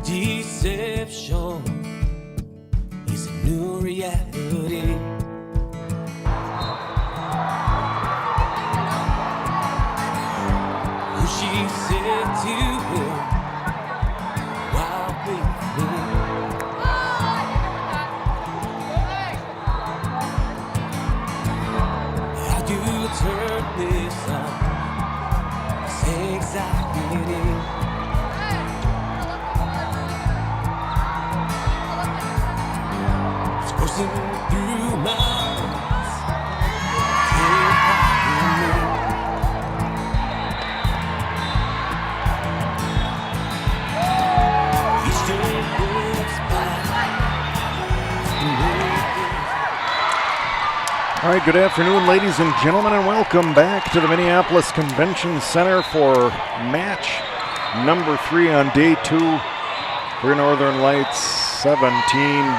deception is a new reality. Who she said to him while with me. How do you turn this on? This anxiety. Coursing through my eyes, terrifying me. Each day goes by. All right, good afternoon, ladies and gentlemen, and welcome back to the Minneapolis Convention Center for match number 3 on day 2 for Northern Lights. 17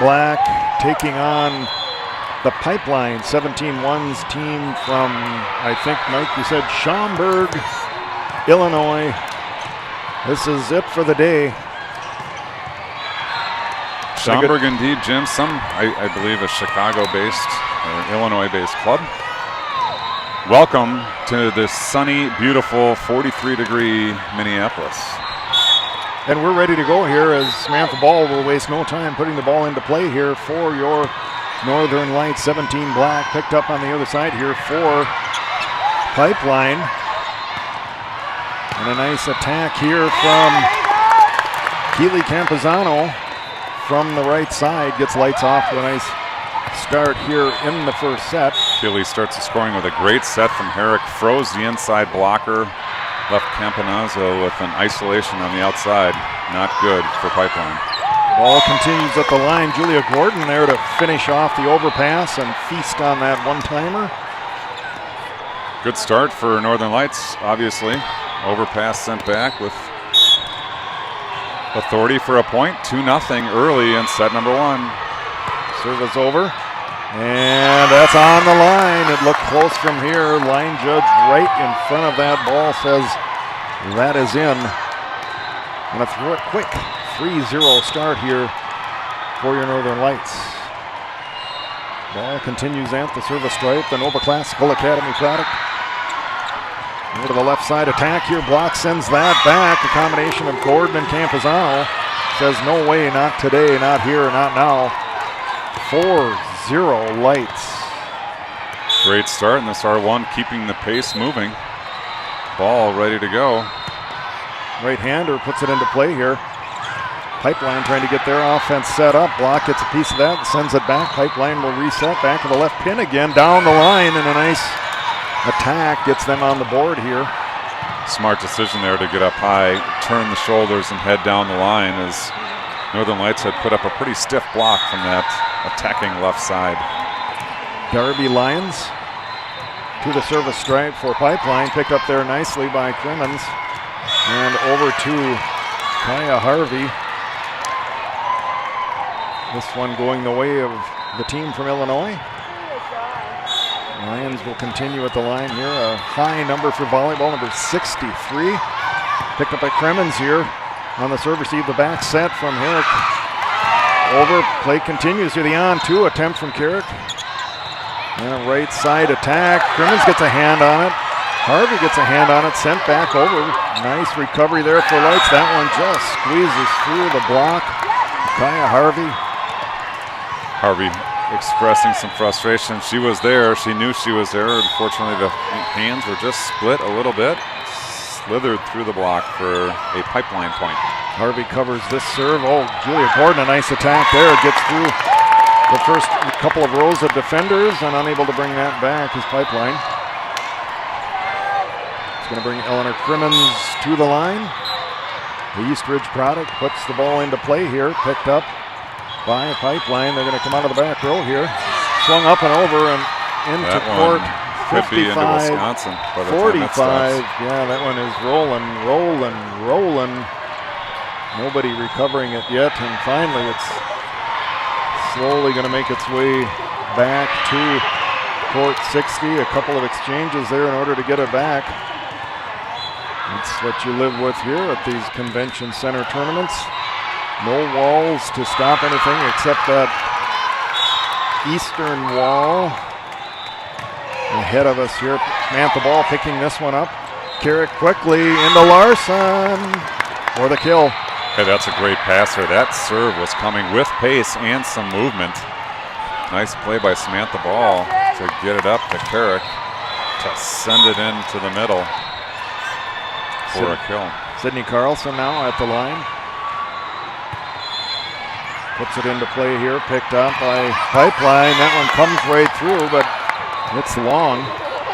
Black taking on the Pipeline 17-1's team from, I think, Mike, you said Schaumburg, Illinois. This is it for the day. Schaumburg indeed, Jim. I believe, a Chicago-based or Illinois-based club. Welcome to this sunny, beautiful 43-degree Minneapolis. And we're ready to go here as Samantha Ball will waste no time putting the ball into play here for your Northern Lights. 17 Black picked up on the other side here for Pipeline. And a nice attack here from Keely Campuzano from the right side. Gets lights off to a nice start here in the first set. Keely starts the scoring with a great set from Herrick. Froze the inside blocker. Left Campanazzo with an isolation on the outside. Not good for Pipeline. Ball continues at the line. Julia Gordon there to finish off the overpass and feast on that one-timer. Good start for Northern Lights, obviously. Overpass sent back with authority for a point. 2-0 early in set number 1. Service over. And that's on the line. It looked close from here. Line judge right in front of that ball says that is in. And a quick 3-0 start here for your Northern Lights. Ball continues at the service stripe. The Nova Classical Academy product. Over to the left side attack here. Block sends that back. A combination of Gordon and Campuzano says no way, not today, not here, not now. 4-0 Lights. Great start in this R1, keeping the pace moving. Ball ready to go. Right-hander puts it into play here. Pipeline trying to get their offense set up. Block gets a piece of that, sends it back. Pipeline will reset back to the left pin again, down the line, and a nice attack gets them on the board here. Smart decision there to get up high, turn the shoulders, and head down the line as Northern Lights had put up a pretty stiff block from that attacking left side. Darby Lyons to the service stripe for Pipeline, picked up there nicely by Crimmins. And over to Kaya Harvey. This one going the way of the team from Illinois. Lyons will continue at the line here. A high number for volleyball, number 63. Picked up by Crimmins here on the service receive. The back set from Herrick. Over, play continues here. The on-2 attempt from Carrick. And a right side attack. Crimmins gets a hand on it. Harvey gets a hand on it, sent back over. Nice recovery there for Lights. That one just squeezes through the block. Kaya Harvey. Harvey expressing some frustration. She was there. She knew she was there. Unfortunately, the hands were just split a little bit. Slithered through the block for a Pipeline point. Harvey covers this serve. Oh, Julia Gordon, a nice attack there. Gets through the first couple of rows of defenders and unable to bring that back is Pipeline. It's going to bring Eleanor Crimmins to the line. The Eastridge product puts the ball into play here. Picked up by Pipeline. They're going to come out of the back row here. Swung up and over and into that court. Could be into Wisconsin by the 45. time it Yeah, that one is rolling. Nobody recovering it yet. And finally, it's slowly going to make its way back to court 60. A couple of exchanges there in order to get it back. That's what you live with here at these convention center tournaments. No walls to stop anything except that eastern wall ahead of us here. Samantha Ball picking this one up. Carrick quickly into Larson for the kill. Okay, that's a great passer. That serve was coming with pace and some movement. Nice play by Samantha Ball to get it up to Carrick to send it into the middle for a kill. Sydney Carlson now at the line. Puts it into play here, picked up by Pipeline. That one comes right through, but it's long.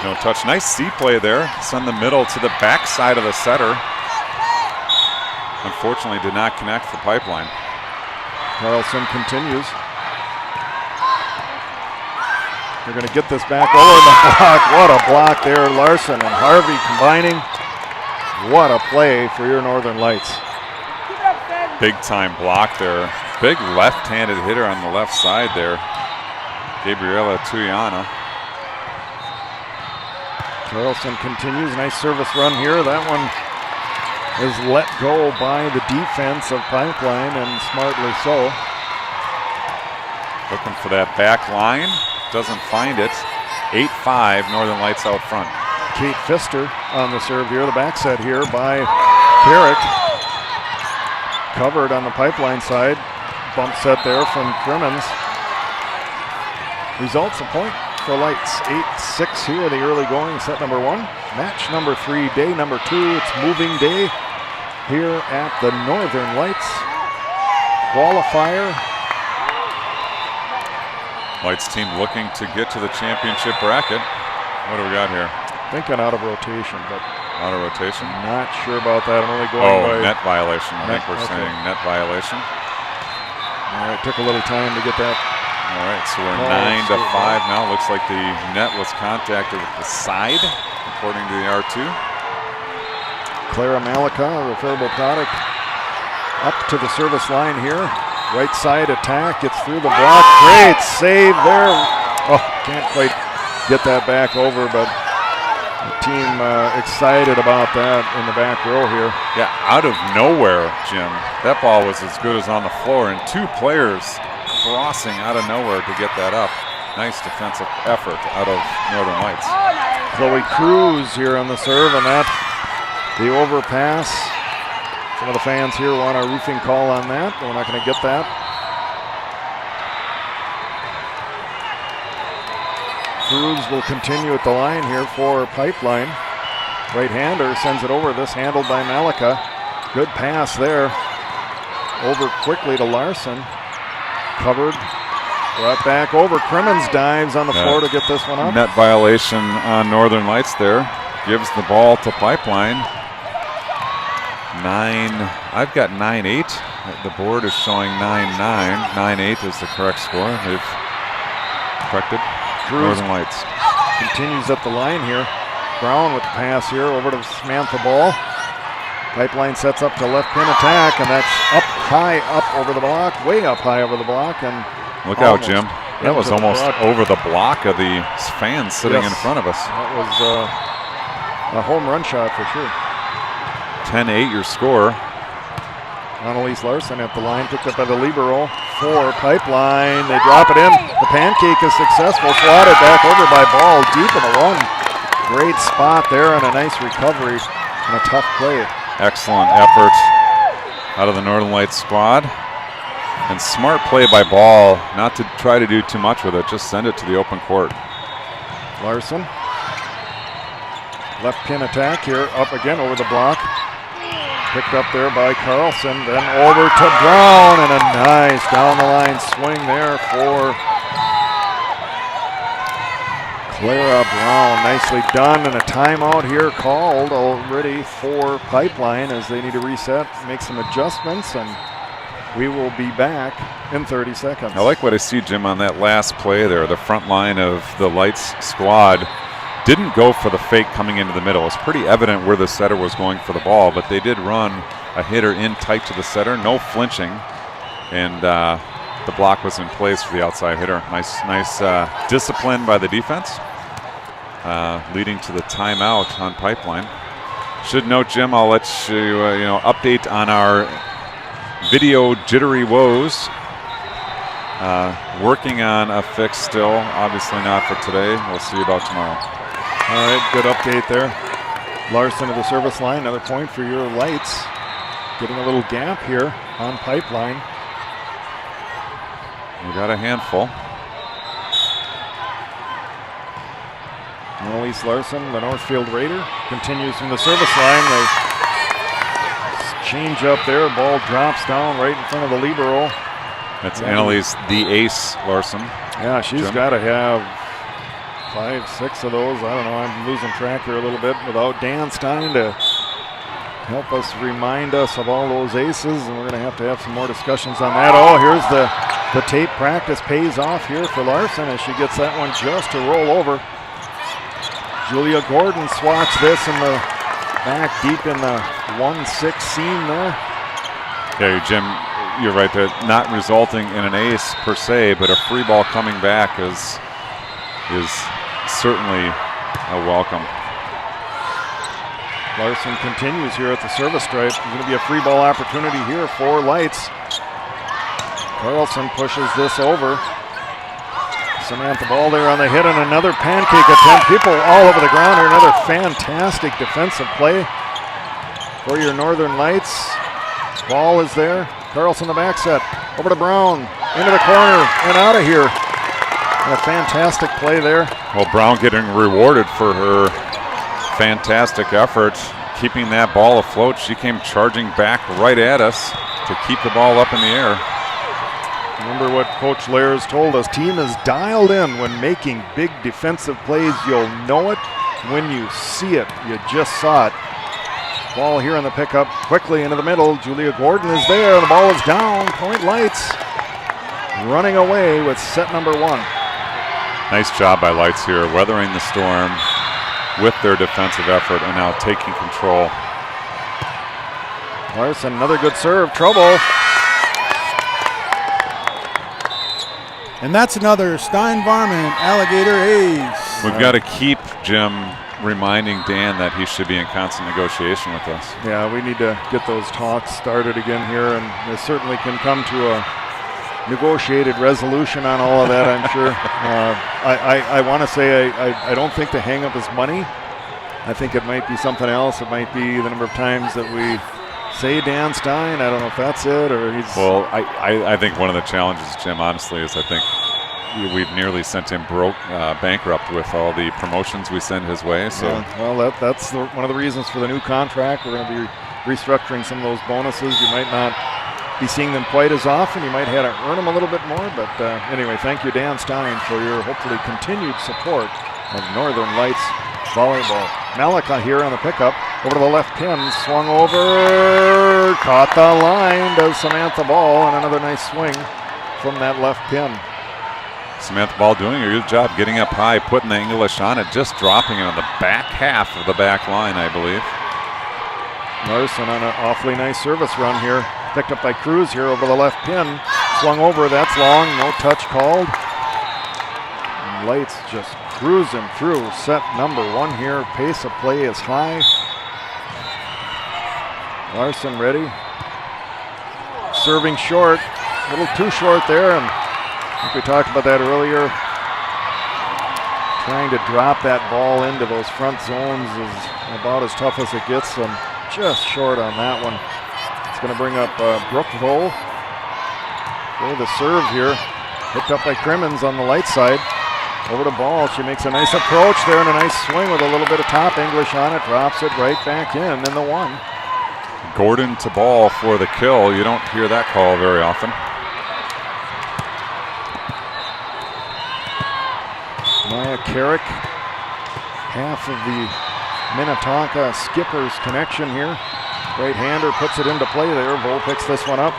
No touch. Nice C play there. Send the middle to the backside of the setter. Unfortunately, did not connect for Pipeline. Carlson continues. They're going to get this back over the block. What a block there. Larson and Harvey combining. What a play for your Northern Lights. Big time block there. Big left-handed hitter on the left side there. Gabriela Tuyana. Carlson continues. Nice service run here. That one is let go by the defense of Pipeline, and smartly so. Looking for that back line. Doesn't find it. 8-5, Northern Lights out front. Kate Pfister on the serve here. The back set here by Carrick. Covered on the Pipeline side. Bump set there from Crimmins. Results a point for Lights. 8-6 here, the early going, set number 1. Match number 3, day number 2. It's moving day here at the Northern Lights Qualifier. Lights team looking to get to the championship bracket. What do we got here? Thinking out of rotation, but out of rotation. Not sure about that. I'm only going by net violation. I think we're saying net violation. All right, took a little time to get that. All right, so we're 9-5 now. Looks like the net was contacted with the side, according to the R2. Clara Malika, a referable product, up to the service line here. Right side attack, gets through the block. Great save there. Oh, can't quite get that back over, but the team excited about that in the back row here. Yeah, out of nowhere, Jim. That ball was as good as on the floor, and 2 players crossing out of nowhere to get that up. Nice defensive effort out of Northern Lights. Chloe Cruz here on the serve, and that, the overpass. Some of the fans here want a roofing call on that. We're not going to get that. Cruz will continue at the line here for Pipeline. Right-hander sends it over. This handled by Malika. Good pass there. Over quickly to Larson. Covered. Brought back over. Crimmins dives on the floor to get this one up. Net violation on Northern Lights there. Gives the ball to Pipeline. 9, I've got 9-8. The board is showing 9-9. 9-8 is the correct score. They've corrected. Cruz Northern Lights continues up the line here. Brown with the pass here over to Samantha Ball. Pipeline sets up to left pin attack, and that's up high, up over the block, way up high over the block. And look out, Jim. That was almost over the block of the fans sitting in front of us. That was a home run shot for sure. 10-8 your score. Annalise Larson at the line, picked up by the libero for Pipeline. They drop it in. The pancake is successful. Swatted back over by Ball, deep in the one. Great spot there and a nice recovery and a tough play. Excellent effort out of the Northern Lights squad. And smart play by Ball, not to try to do too much with it, just send it to the open court. Larson. Left pin attack here, up again over the block. Picked up there by Carlson, then over to Brown, and a nice down the line swing there for Clara Brown. Nicely done, and a timeout here called already for Pipeline as they need to reset, make some adjustments, and we will be back in 30 seconds. I like what I see, Jim, on that last play there. The front line of the Lights squad didn't go for the fake coming into the middle. It's pretty evident where the setter was going for the ball, but they did run a hitter in tight to the setter, no flinching, and the block was in place for the outside hitter. Nice discipline by the defense, leading to the timeout on Pipeline. Should note, Jim, I'll let you update on our video jittery woes. Working on a fix still. Obviously not for today. We'll see about tomorrow. All right, good update there. Larson to the service line. Another point for your Lights. Getting a little gap here on pipeline. We got a handful. Annalise Larson, the Northfield Raider, continues from the service line. They change up there. Ball drops down right in front of the libero. That's Annalise, the ace Larson. Yeah, she's got to have 5, 6 of those. I don't know. I'm losing track here a little bit without Dan Stein to help us remind us of all those aces, and we're going to have some more discussions on that. Oh, here's the tape practice pays off here for Larson as she gets that one just to roll over. Julia Gordon swats this in the back deep in the 1-6 seam there. Yeah, Jim, you're right. That not resulting in an ace per se, but a free ball coming back is certainly a welcome. Larson continues here at the service stripe. There's going to be a free ball opportunity here for Lights. Carlson pushes this over. Samantha Ball there on the hit and another pancake attempt. People all over the ground here. Another fantastic defensive play for your Northern Lights. Ball is there. Carlson the back set. Over to Brown. Into the corner and out of here. And a fantastic play there. Well, Brown getting rewarded for her fantastic effort keeping that ball afloat. She came charging back right at us to keep the ball up in the air. Remember what Coach Lairs told us, team is dialed in when making big defensive plays. You'll know it when you see it. You just saw it. Ball here on the pickup, quickly into the middle. Julia Gordon is there, the ball is down. Point Lights running away with set number 1. Nice job by Lights here, weathering the storm with their defensive effort and now taking control. Larson, another good serve, trouble. And that's another Stein Varmint Alligator ace. We've got to keep Jim reminding Dan that he should be in constant negotiation with us. Yeah, we need to get those talks started again here, and they certainly can come to a negotiated resolution on all of that, I'm sure. I want to say I don't think the hang-up is money. I think it might be something else. It might be the number of times that we say Dan Stein. I don't know if that's it or he's... Well, I think one of the challenges, Jim, honestly, is I think we've nearly sent him bankrupt with all the promotions we send his way. So, yeah, well, that's one of the reasons for the new contract. We're going to be restructuring some of those bonuses. You might not be seeing them quite as often. You might have to earn them a little bit more. But anyway, thank you, Dan Stein, for your hopefully continued support of Northern Lights volleyball. Malika here on the pickup. Over to the left pin, swung over, caught the line, does Samantha Ball, and another nice swing from that left pin. Samantha Ball doing a good job getting up high, putting the English on it, just dropping it on the back half of the back line, I believe. Larson on an awfully nice service run here. Picked up by Cruz here over the left pin. Swung over, that's long, no touch called. And Lights just cruising through set number 1 here. Pace of play is high. Larson ready. Serving short, a little too short there, and I think we talked about that earlier. Trying to drop that ball into those front zones is about as tough as it gets, and just short on that one. It's going to bring up Brooke Vole for the serve here. Picked up by Crimmins on the Light side. Over to Ball. She makes a nice approach there and a nice swing with a little bit of top English on it. Drops it right back in the 1. Gordon to Ball for the kill. You don't hear that call very often. Maya Carrick, half of the Minnetonka Skippers connection here. Right-hander puts it into play there. Vole picks this one up.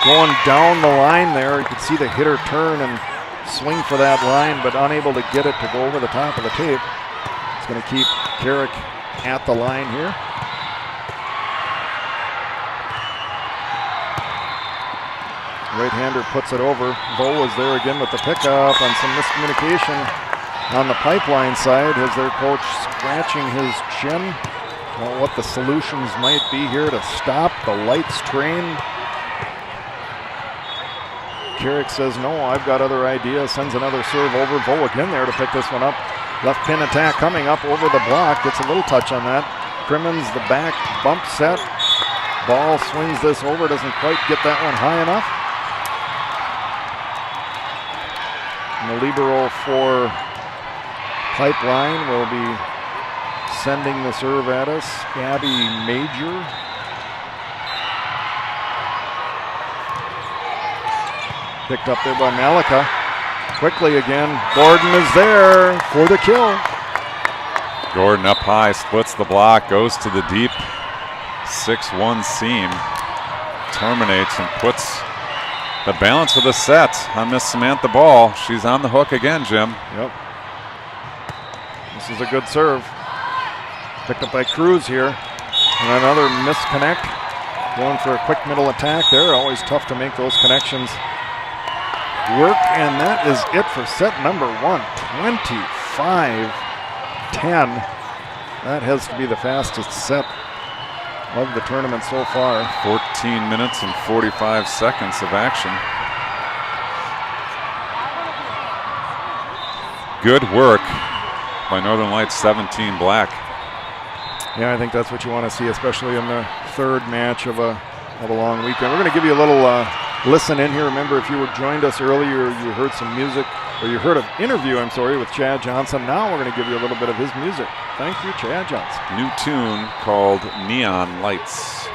Going down the line there. You can see the hitter turn and swing for that line, but unable to get it to go over the top of the tape. It's going to keep Carrick at the line here. Right-hander puts it over. Vole is there again with the pickup on some miscommunication on the pipeline side. Has their coach scratching his chin about what the solutions might be here to stop the Lights train Carrick says, no, I've got other ideas. Sends another serve over. Vo again there to pick this one up. Left pin attack coming up over the block. Gets a little touch on that. Crimmins the back bump set. Ball swings this over. Doesn't quite get that one high enough. And the libero for Pipeline will be sending the serve at us. Abby Major. Picked up there by Malika. Quickly again, Gordon is there for the kill. Gordon up high, splits the block, goes to the deep 6-1 seam, terminates and puts the balance of the set on Miss Samantha Ball. She's on the hook again, Jim. Yep. This is a good serve. Picked up by Cruz here. And another misconnect. Going for a quick middle attack there. Always tough to make those connections work. And that is it for set number 1. 25-10. That has to be the fastest set of the tournament so far. 14 minutes and 45 seconds of action. Good work by Northern Lights 17 Black. Yeah, I think that's what you want to see, especially in the third match of a long weekend. We're going to give you a little listen in here. Remember, if you joined us earlier, you heard some music, or you heard an interview, with Chad Johnson. Now we're going to give you a little bit of his music. Thank you, Chad Johnson. New tune called Neon Lights.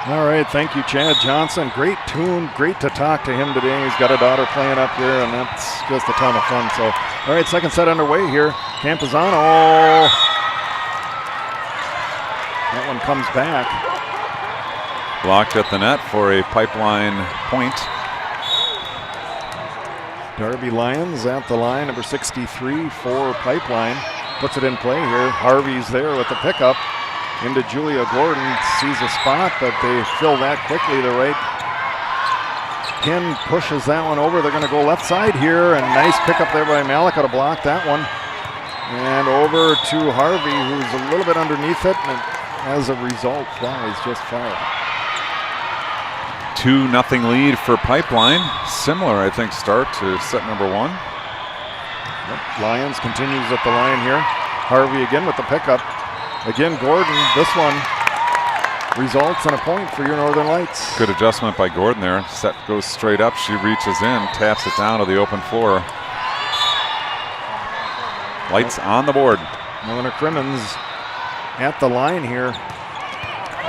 All right, thank you, Chad Johnson. Great tune, great to talk to him today. He's got a daughter playing up here, and that's just a ton of fun. So, all right, second set underway here. Campuzano. That one comes back. Blocked at the net for a Pipeline point. Darby Lyons at the line, number 63 for Pipeline. Puts it in play here. Harvey's there with the pickup. Into Julia Gordon, sees a spot, but they fill that quickly. The right pin pushes that one over. They're going to go left side here, and nice pickup there by Malika to block that one. And over to Harvey, who's a little bit underneath it, and as a result, flies just far. 2-0 lead for Pipeline. Similar, I think, start to set number 1. Yep. Lyons continues at the line here. Harvey again with the pickup. Again, Gordon, this one results and a point for your Northern Lights. Good adjustment by Gordon there. Set goes straight up. She reaches in, taps it down to the open floor. Lights on the board. Eleanor Crimmins at the line here.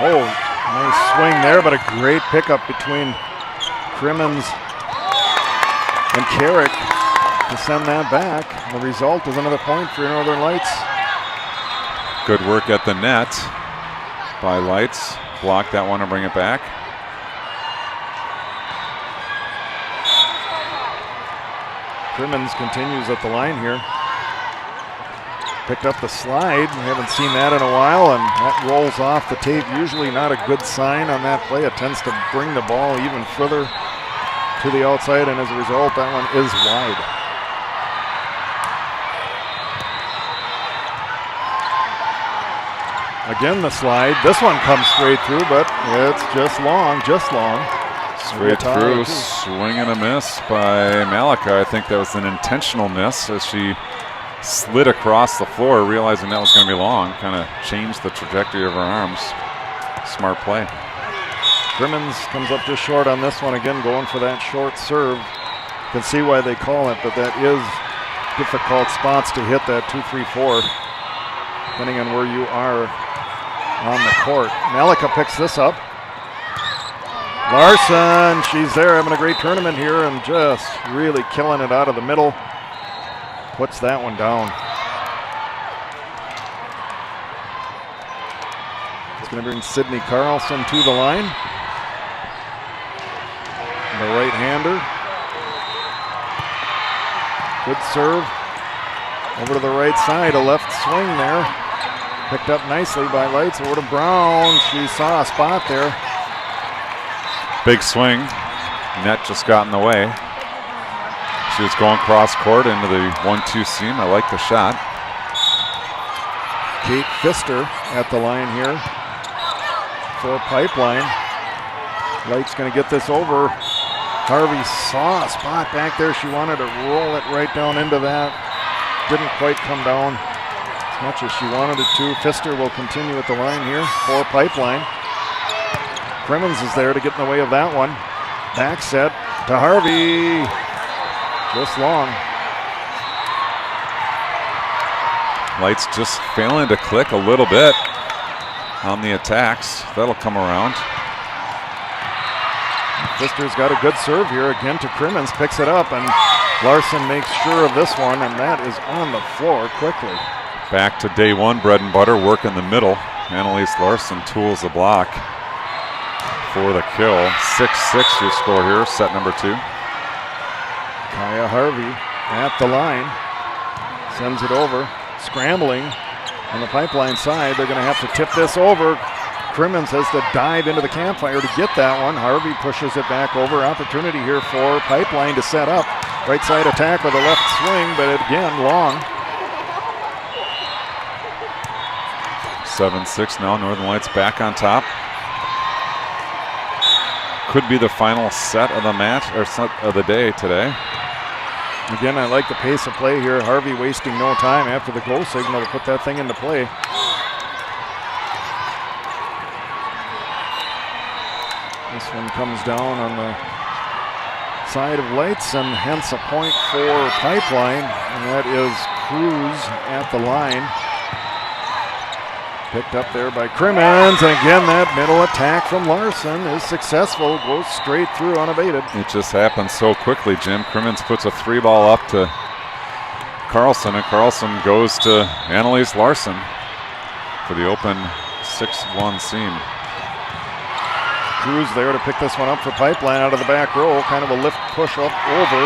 Oh, nice swing there, but a great pickup between Crimmins and Carrick to send that back. The result is another point for your Northern Lights. Good work at the net by Lights. Block that one and bring it back. Crimmins continues at the line here. Picked up the slide. We haven't seen that in a while, and that rolls off the tape. Usually not a good sign on that play. It tends to bring the ball even further to the outside, and as a result, that one is wide. Again, the slide. This one comes straight through, but it's just long. Straight through, swing and a miss by Malika. I think that was an intentional miss as she slid across the floor, realizing that was going to be long. Kind of changed the trajectory of her arms. Smart play. Crimmins comes up just short on this one again, going for that short serve. You can see why they call it, but that is difficult spots to hit that 2-3-4, depending on where you are on the court. Malika picks this up. Larson, she's there having a great tournament here and just really killing it out of the middle. Puts that one down. It's going to bring Sydney Carlson to the line. The right-hander. Good serve. Over to the right side, a left swing there. Picked up nicely by Lights. Over to Brown. She saw a spot there. Big swing. Net just got in the way. She was going cross court into the 1-2 seam. I like the shot. Kate Pfister at the line here for Pipeline. Light's going to get this over. Harvey saw a spot back there. She wanted to roll it right down into that. Didn't quite come down as much as she wanted it to. Pfister will continue at the line here for Pipeline. Crimmins is there to get in the way of that one. Back set to Harvey. Just long. Lights just failing to click a little bit on the attacks. That'll come around. Pfister's got a good serve here again to Crimmins. Picks it up, and Larson makes sure of this one, and that is on the floor quickly. Back to day one, bread and butter, work in the middle. Annalise Larson tools the block for the kill. 6-6 your score here, set number 2. Kaya Harvey at the line, sends it over, scrambling on the Pipeline side. They're going to have to tip this over. Crimmins has to dive into the campfire to get that one. Harvey pushes it back over. Opportunity here for Pipeline to set up. Right side attack with a left swing, but again, long. 7-6 now, Northern Lights back on top. Could be the final set of the match, or set of the day today. Again, I like the pace of play here. Harvey wasting no time after the goal signal to put that thing into play. This one comes down on the side of Lights, and hence a point for Pipeline, and that is Cruz at the line. Picked up there by Crimmins, and again that middle attack from Larson is successful, goes straight through unabated. It just happened so quickly, Jim. Crimmins puts a 3-ball up to Carlson, and Carlson goes to Annalise Larson for the open 6-1 seam. Cruz there to pick this one up for Pipeline out of the back row, kind of a lift push up over.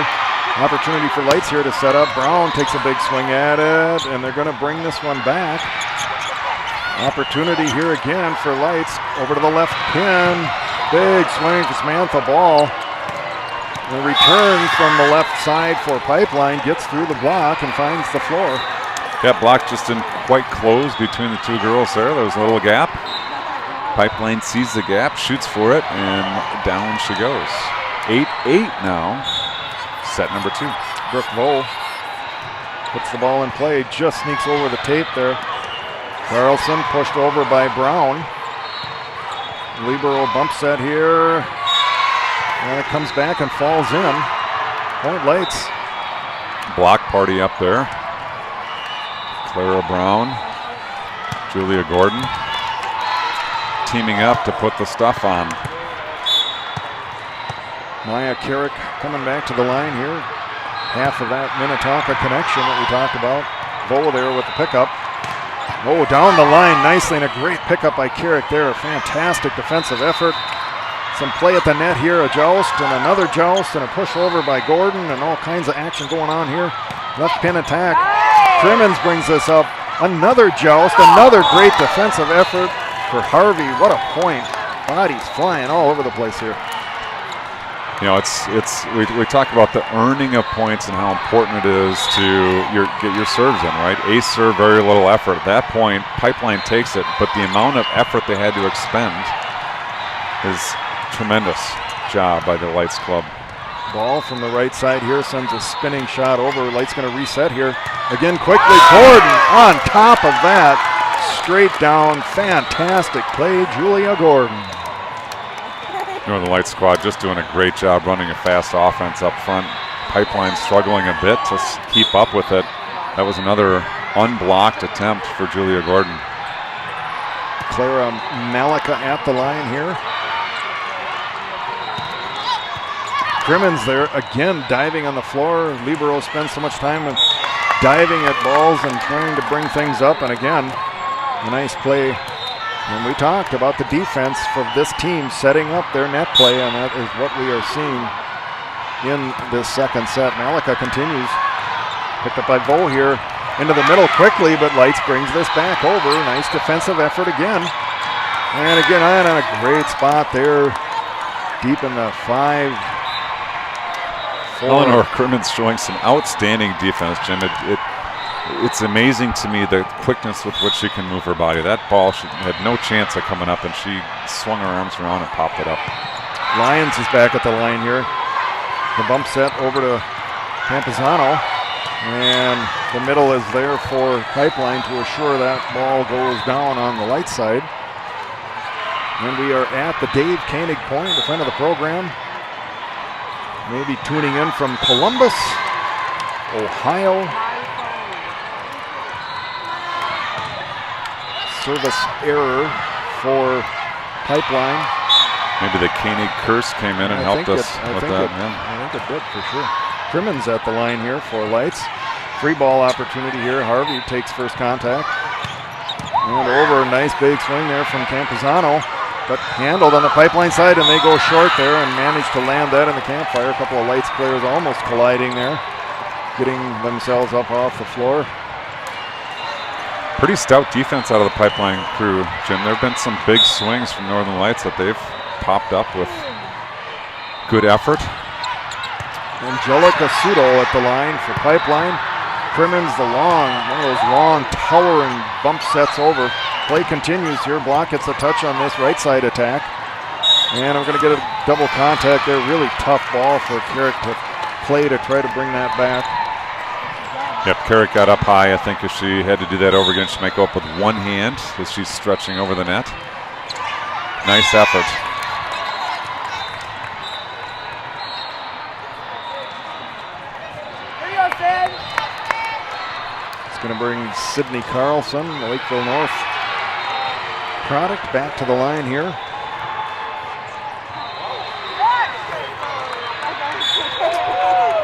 Opportunity for Lights here to set up. Brown takes a big swing at it, and they're going to bring this one back. Opportunity here again for Lights. Over to the left pin. Big swing for Samantha Ball. The return from the left side for Pipeline gets through the block and finds the floor. That block just didn't quite close between the two girls there. There was a little gap. Pipeline sees the gap, shoots for it, and down she goes. 8-8 now. Set number 2. Brooke Vole puts the ball in play, just sneaks over the tape there. Carlson pushed over by Brown. Libero bump set here. And it comes back and falls in. Point Lights. Block party up there. Clara Brown, Julia Gordon teaming up to put the stuff on. Maya Carrick coming back to the line here. Half of that Minnetonka connection that we talked about. Vo there with the pickup. Oh, down the line nicely, and a great pickup by Carrick there. A fantastic defensive effort. Some play at the net here, a joust and another joust and a push over by Gordon, and all kinds of action going on here. Left pin attack. Crimmins brings this up. Another joust, another great defensive effort for Harvey. What a point. Bodies flying all over the place here. You know, we talk about the earning of points and how important it is to get your serves in, right? Ace serve, very little effort. At that point, Pipeline takes it, but the amount of effort they had to expend is tremendous job by the Lights club. Ball from the right side here sends a spinning shot over. Lights going to reset here. Again, quickly, Gordon on top of that. Straight down, fantastic play, Julia Gordon. Northern Lights squad just doing a great job running a fast offense up front. Pipeline struggling a bit to keep up with it. That was another unblocked attempt for Julia Gordon. Clara Malika at the line here. Crimmins there again diving on the floor. Libero spends so much time diving at balls and trying to bring things up, and again, a nice play. And we talked about the defense for this team setting up their net play, and that is what we are seeing in this second set. Malika continues. Picked up by Vo here into the middle quickly, but Lights brings this back over. Nice defensive effort again. And again, on a great spot there, deep in the 5-4. Eleanor Crimmins showing some outstanding defense, Jim. It's amazing to me the quickness with which she can move her body. That ball, she had no chance of coming up, and she swung her arms around and popped it up. Lyons is back at the line here. The bump set over to Campuzano, and the middle is there for Pipeline to assure that ball goes down on the Light side. And we are at the Dave Koenig point, the friend of the program. Maybe tuning in from Columbus, Ohio. Service error for Pipeline. Maybe the Koenig curse came in and helped us with that. I think it did for sure. Crimmins at the line here for Lights. Free ball opportunity here. Harvey takes first contact. And over, nice big swing there from Campuzano, but handled on the Pipeline side, and they go short there and manage to land that in the campfire. A couple of Lights players almost colliding there, getting themselves up off the floor. Pretty stout defense out of the Pipeline crew, Jim. There have been some big swings from Northern Lights that they've popped up with good effort. Angelica Sudo at the line for Pipeline. Crimmins one of those long, towering bump sets over. Play continues here. Block gets a touch on this right side attack. And I'm going to get a double contact there. Really tough ball for Carrick to play to try to bring that back. Yep, Carrick got up high. I think if she had to do that over again, she might go up with one hand as she's stretching over the net. Nice effort. It's going to bring Sydney Carlson, the Lakeville North product, back to the line here.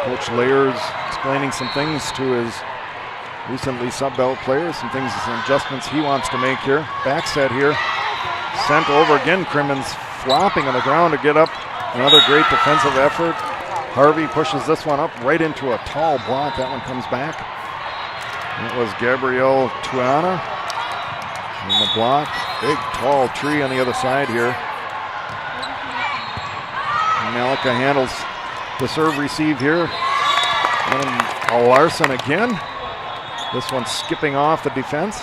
Coach Layers explaining some things to his recently subbed out players, some adjustments he wants to make here. Back set here, sent over again. Crimmins flopping on the ground to get up. Another great defensive effort. Harvey pushes this one up right into a tall block. That one comes back. That was Gabrielle Tuana in the block. Big tall tree on the other side here. Malika handles the serve receive here. And Larson again. This one skipping off the defense.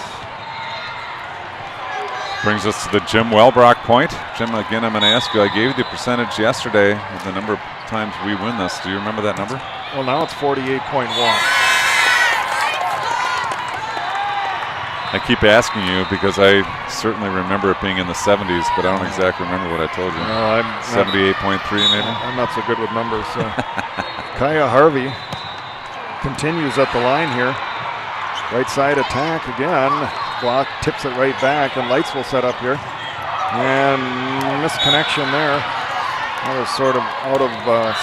Brings us to the Jim Welbrock point. Jim, again, I'm going to ask you, I gave you the percentage yesterday of the number of times we win this. Do you remember that number? Well, now it's 48.1. I keep asking you because I certainly remember it being in the 70s, but I don't exactly remember what I told you. No, 78.3 maybe? I'm not so good with numbers. So. Kaya Harvey continues at the line here. Right side attack again. Block tips it right back, and Lights will set up here. And misconnection there. That was sort of out of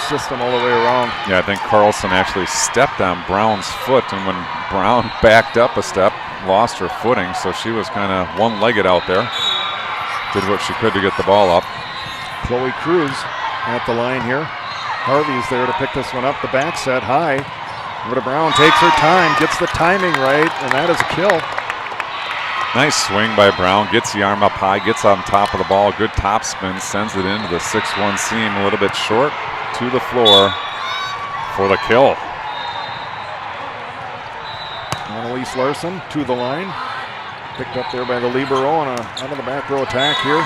system all the way around. Yeah, I think Carlson actually stepped on Brown's foot, and when Brown backed up a step, lost her footing, so she was kind of one-legged out there. Did what she could to get the ball up. Chloe Cruz at the line here. Harvey's there to pick this one up. The back set high. Over to Brown, takes her time, gets the timing right, and that is a kill. Nice swing by Brown, gets the arm up high, gets on top of the ball, good top spin, sends it into the 6-1 seam, a little bit short to the floor for the kill. Annalise Larson to the line. Picked up there by the libero on a out of the back row attack here.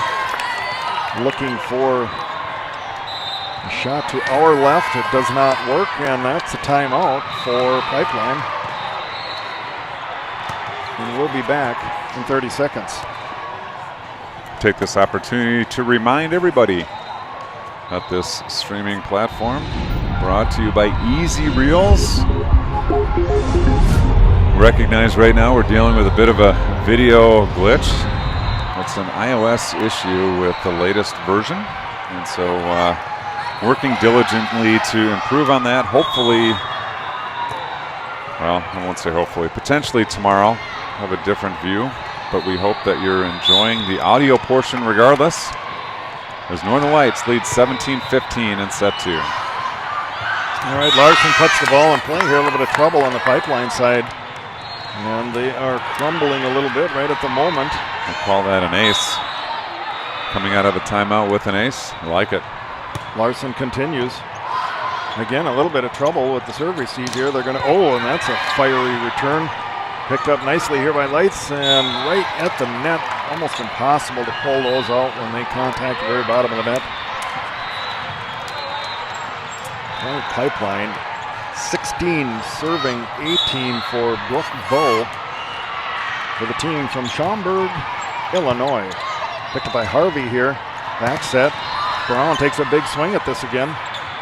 Looking for a shot to our left. It does not work, and that's a timeout for Pipeline. And we'll be back in 30 seconds. Take this opportunity to remind everybody that this streaming platform brought to you by Easy Reels. Recognize right now we're dealing with a bit of a video glitch. It's an iOS issue with the latest version, and so working diligently to improve on that. Hopefully, well, I won't say hopefully, potentially tomorrow have a different view, but we hope that you're enjoying the audio portion regardless, as Northern Lights lead 17-15 in set 2. All right, Larson puts the ball in play here. A little bit of trouble on the Pipeline side. And they are crumbling a little bit right at the moment. I call that an ace. Coming out of a timeout with an ace. I like it. Larson continues. Again, a little bit of trouble with the serve receive here. They're going to, and that's a fiery return. Picked up nicely here by Lights, and right at the net. Almost impossible to pull those out when they contact the very bottom of the net. Pipeline 16 serving, 18 for Brooke Bowe for the team from Schaumburg, Illinois. Picked up by Harvey here. Back set. Brown takes a big swing at this again.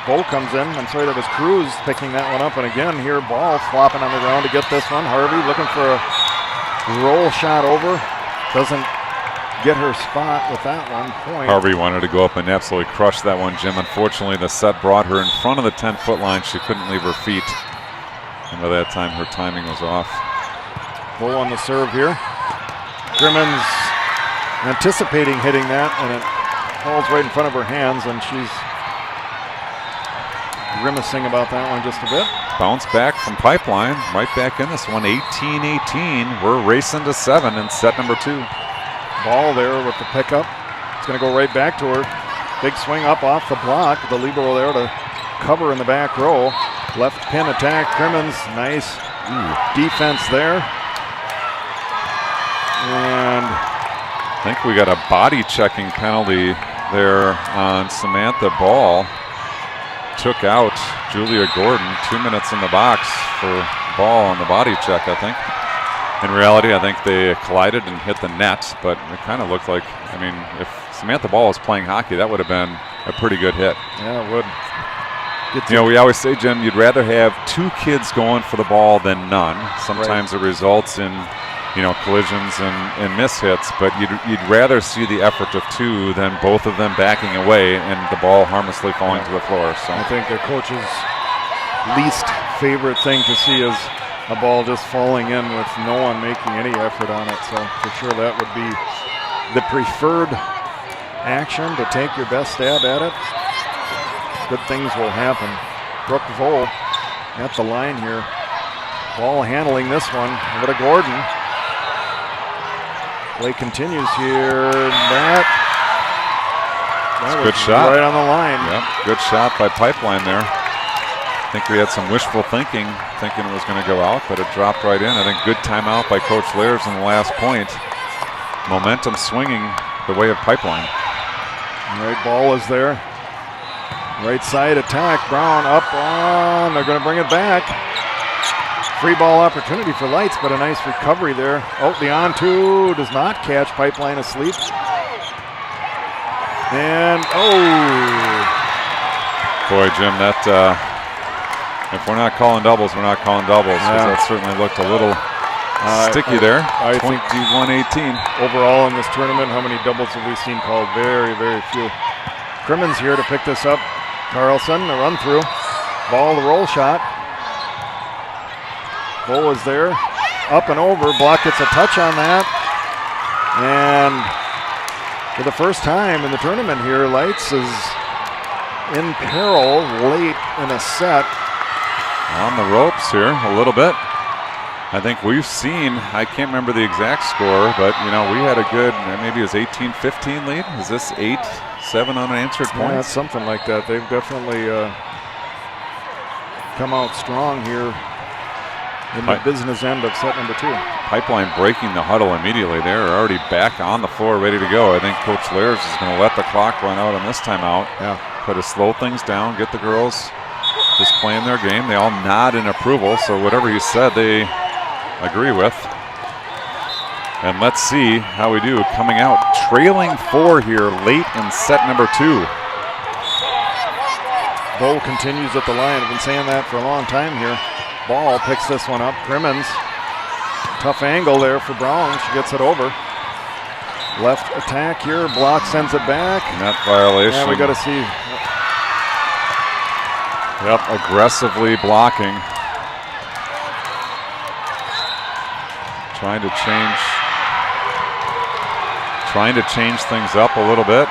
Bowe comes in. I'm sorry, that was Cruz picking that one up. And again, here, ball flopping on the ground to get this one. Harvey looking for a roll shot over. Doesn't get her spot with that one. Point. Harvey wanted to go up and absolutely crush that one, Jim. Unfortunately, the set brought her in front of the 10-foot line. She couldn't leave her feet. And by that time, her timing was off. Bowe on the serve here. Grimmons anticipating hitting that, and it falls right in front of her hands, and she's grimacing about that one just a bit. Bounce back from Pipeline. Right back in this one, 18-18. We're racing to 7 in set number 2. Ball there with the pickup. It's going to go right back to her. Big swing up off the block. The libero there to cover in the back row. Left pin attack. Crimmins, nice defense there. And I think we got a body checking penalty there on Samantha Ball. Took out Julia Gordon. 2 minutes in the box for Ball on the body check, I think. In reality, I think they collided and hit the net, but it kind of looked like, I mean, if Samantha Ball was playing hockey, that would have been a pretty good hit. Yeah, it would. You know, we always say, Jim, you'd rather have 2 kids going for the ball than none. Sometimes it results in, you know, collisions and mishits, but you'd rather see the effort of 2 than both of them backing away and the ball harmlessly falling to the floor. So I think the coach's least favorite thing to see is a ball just falling in with no one making any effort on it. So for sure that would be the preferred action, to take your best stab at it. Good things will happen. Brooke Bowe at the line here. Ball handling this one over to Gordon. Play continues here. That good shot. Right on the line. Yep, good shot by Pipeline there. I think we had some wishful thinking it was going to go out, but it dropped right in. I think good timeout by Coach Lairs in the last point. Momentum swinging the way of Pipeline. All right, ball is there. Right side attack. Brown up on. They're going to bring it back. Free ball opportunity for Lights, but a nice recovery there. Oh, the on-two does not catch. Pipeline asleep. And, Boy, Jim, that if we're not calling doubles, we're not calling doubles, because that certainly looked a little sticky there. I think 21-18. overall in this tournament, how many doubles have we seen called? Very, very few. Crimmins here to pick this up. Carlson, a run through. Ball, the roll shot. Bull is there. Up and over. Block gets a touch on that. And for the first time in the tournament here, Lights is in peril late in a set. On the ropes here a little bit. I think we've seen, I can't remember the exact score, but we had a good, maybe it was 18-15 lead. Is this 8-7 unanswered points? Yeah, something like that. They've definitely come out strong here in the business end of set number 2. Pipeline breaking the huddle immediately. They're already back on the floor, ready to go. I think Coach Lairs is going to let the clock run out on this timeout. Yeah. Try to slow things down, get the girls just playing their game. They all nod in approval, so whatever he said, they agree with. And let's see how we do coming out. Trailing 4 here late in set number 2. Bowl continues at the line. I've been saying that for a long time here. Ball picks this one up. Crimmins. Tough angle there for Brown. She gets it over. Left attack here. Block sends it back. Net violation. Yeah, we got to see. Yep, aggressively blocking. Trying to change things up a little bit.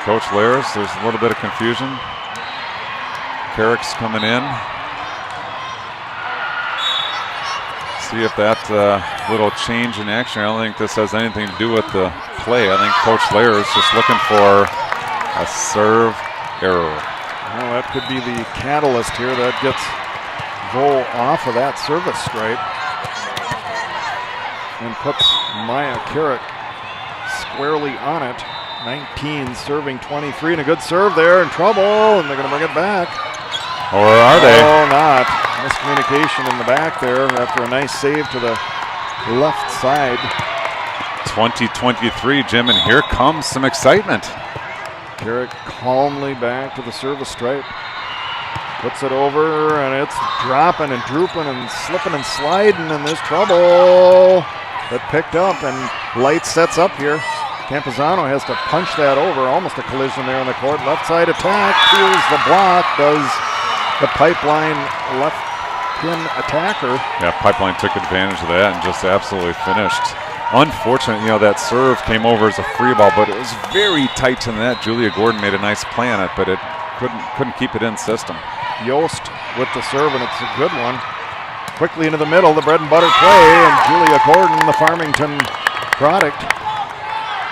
Coach Lairs, there's a little bit of confusion. Carrick's coming in. See if that little change in action, I don't think this has anything to do with the play. I think Coach Lairs just looking for a serve error. Well, that could be the catalyst here that gets Vol off of that service stripe and puts Maya Carrick squarely on it. 19 serving 23, and a good serve there, in trouble, and they're going to bring it back. Or are they? Oh, not. Miscommunication in the back there after a nice save to the left side. 20-23, Jim, and here comes some excitement. Carrick calmly back to the service stripe. Puts it over, and it's dropping and drooping and slipping and sliding, and there's trouble. That picked up, and Light sets up here. Campuzano has to punch that over. Almost a collision there on the court. Left side attack, feels the block, does the Pipeline left pin attacker. Yeah, Pipeline took advantage of that and just absolutely finished. Unfortunate, that serve came over as a free ball, but it was very tight to the net. Julia Gordon made a nice play on it, but it couldn't keep it in system. Yost with the serve, and it's a good one. Quickly into the middle, the bread and butter play, and Julia Gordon, the Farmington product,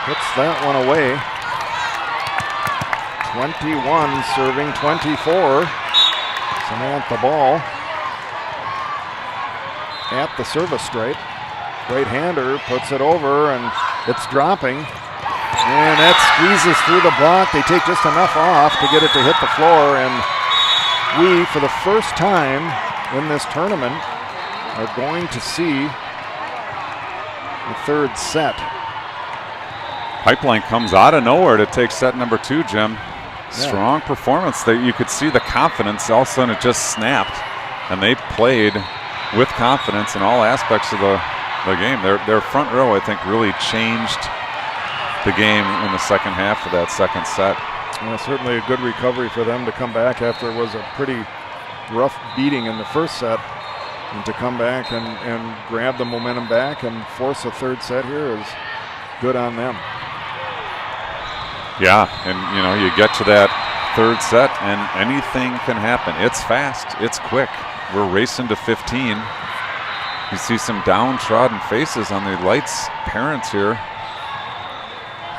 puts that one away. 21 serving 24. Samantha Ball at the service stripe. Right-hander puts it over, and it's dropping. And that squeezes through the block. They take just enough off to get it to hit the floor, and we, for the first time in this tournament, are going to see the third set. Pipeline comes out of nowhere to take set number 2, Jim. Strong performance. That you could see the confidence. All of a sudden it just snapped, and they played with confidence in all aspects of the game. Their front row, I think, really changed the game in the second half of that second set. Yeah, certainly a good recovery for them to come back after it was a pretty rough beating in the first set. And to come back and grab the momentum back and force a third set here is good on them. Yeah, and you get to that third set and anything can happen. It's fast, it's quick. We're racing to 15. You see some downtrodden faces on the Lights parents here.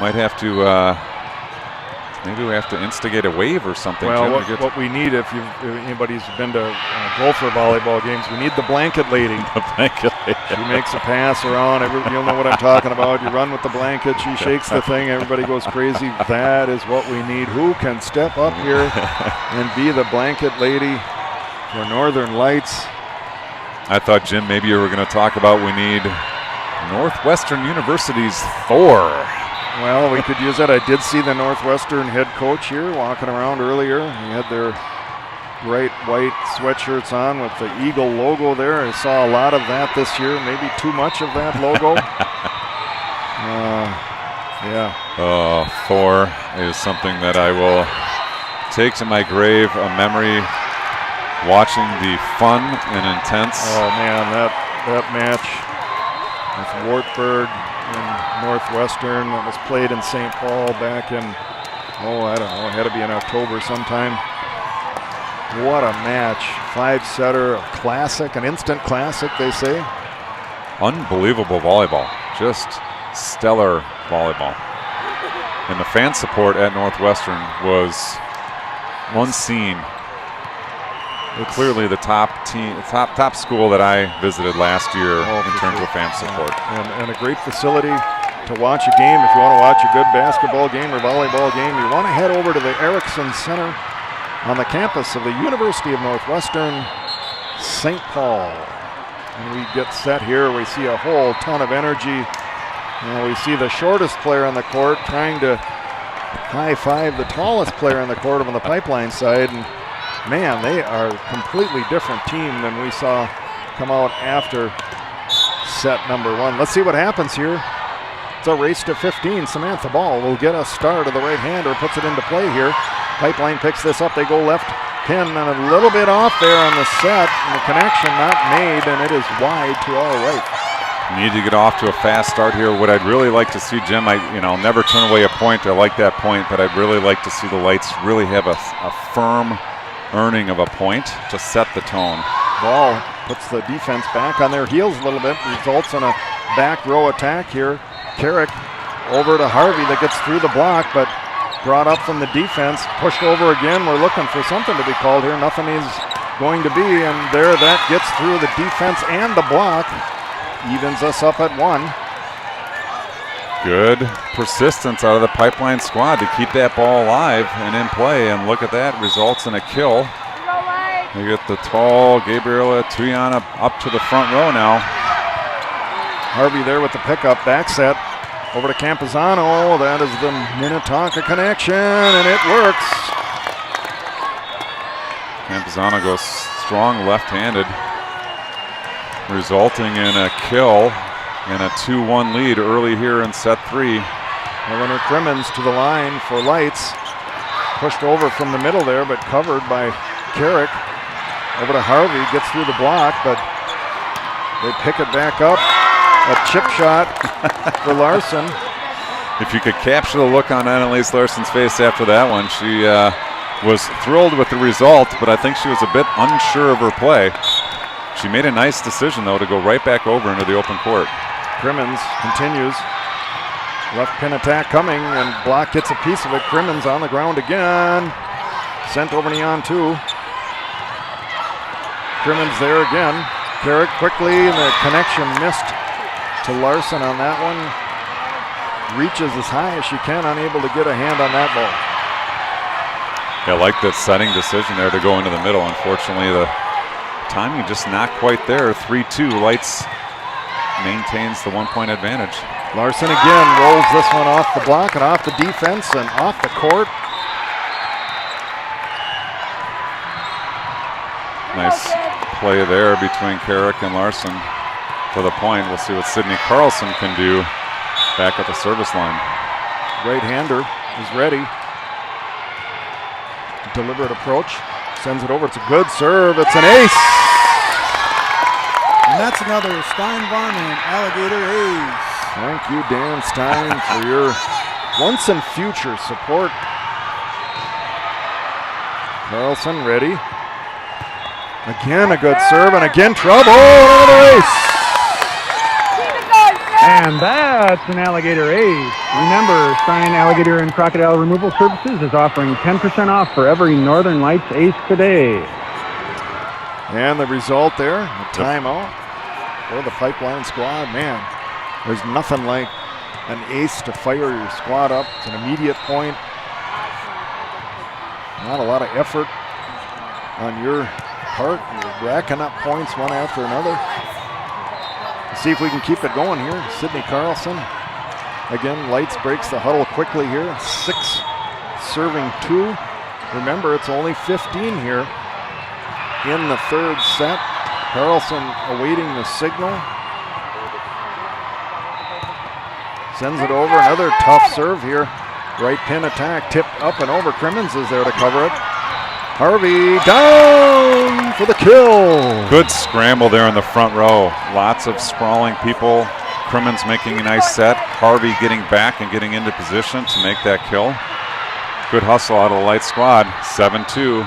Might have to maybe we have to instigate a wave or something. Well, what we need, if anybody's been to Gopher volleyball games, we need the blanket lady. The blanket lady. She makes a pass around. You'll know what I'm talking about. You run with the blanket. She shakes the thing. Everybody goes crazy. That is what we need. Who can step up here and be the blanket lady for Northern Lights? I thought, Jim, maybe you were going to talk about we need Northwestern University's Thor. Well, we could use that. I did see the Northwestern head coach here walking around earlier. He had their bright white sweatshirts on with the Eagle logo there. I saw a lot of that this year, maybe too much of that logo. Yeah. Oh, Thor is something that I will take to my grave, a memory watching the fun and intense. Oh man, that match with Wartburg and Northwestern that was played in St. Paul back in, I don't know, it had to be in October sometime. What a match. 5-setter, a classic, an instant classic, they say. Unbelievable volleyball. Just stellar volleyball. And the fan support at Northwestern was unseen. Clearly the top school that I visited last year in terms of fan support. And a great facility to watch a game. If you want to watch a good basketball game or volleyball game, you want to head over to the Erickson Center on the campus of the University of Northwestern St. Paul. And we get set here. We see a whole ton of energy. And we see the shortest player on the court trying to high-five the tallest player on the court on the Pipeline side. And man, they are a completely different team than we saw come out after set number 1. Let's see what happens here. It's a race to 15. Samantha Ball will get a star to the right-hander, puts it into play here. Pipeline picks this up. They go left pin and a little bit off there on the set. And the connection not made, and it is wide to our right. Need to get off to a fast start here. What I'd really like to see, Jim, I'll never turn away a point. I like that point, but I'd really like to see the Lights really have a firm earning of a point to set the tone. Ball puts the defense back on their heels a little bit, results in a back row attack here. Carrick over to Harvey that gets through the block, but brought up from the defense, pushed over again. We're looking for something to be called here. Nothing is going to be, and there that gets through the defense and the block. Evens us up at 1. Good persistence out of the Pipeline squad to keep that ball alive and in play, and look at that, results in a kill. They get the tall Gabriela Tuyana up to the front row now. Harvey there with the pickup, back set, over to Campazano. That is the Minnetonka connection, and it works. Campazano goes strong left-handed, resulting in a kill and a 2-1 lead early here in set 3. Eleanor Crimmins to the line for Lights. Pushed over from the middle there, but covered by Carrick. Over to Harvey, gets through the block, but they pick it back up. A chip shot for Larson. If you could capture the look on Annalise Larson's face after that one, she was thrilled with the result, but I think she was a bit unsure of her play. She made a nice decision, though, to go right back over into the open court. Crimmins continues. Left pin attack coming, and block gets a piece of it. Crimmins on the ground again. Sent over to on 2. Crimmins there again. Carrick quickly, and the connection missed to Larson on that one. Reaches as high as she can, unable to get a hand on that ball. Yeah, I like that setting decision there to go into the middle. Unfortunately, the timing just not quite there. 3-2, Lights maintains the 1-point advantage. Larson again rolls this one off the block and off the defense and off the court. Nice play there between Carrick and Larson for the point. We'll see what Sydney Carlson can do back at the service line. Right-hander is ready. Deliberate approach. Sends it over. It's a good serve. It's an ace. And that's another Stein-Varman Alligator ace. Thank you, Dan Stein, for your once and future support. Carlson ready. Again, a good serve, and again, trouble. Another ace. And that's an Alligator ace. Remember, Stein Alligator and Crocodile Removal Services is offering 10% off for every Northern Lights ace today. And the result there, a timeout for the Pipeline squad. Man, there's nothing like an ace to fire your squad up. It's an immediate point. Not a lot of effort on your apart, racking up points one after another. See if we can keep it going here. Sydney Carlson. Again, Lights breaks the huddle quickly here. 6 serving 2. Remember, it's only 15 here in the third set. Carlson awaiting the signal. Sends it over. Another tough serve here. Right pin attack tipped up and over. Crimmins is there to cover it. Harvey down for the kill. Good scramble there in the front row. Lots of sprawling people. Crimmins making a nice set. Harvey getting back and getting into position to make that kill. Good hustle out of the Light squad. 7-2.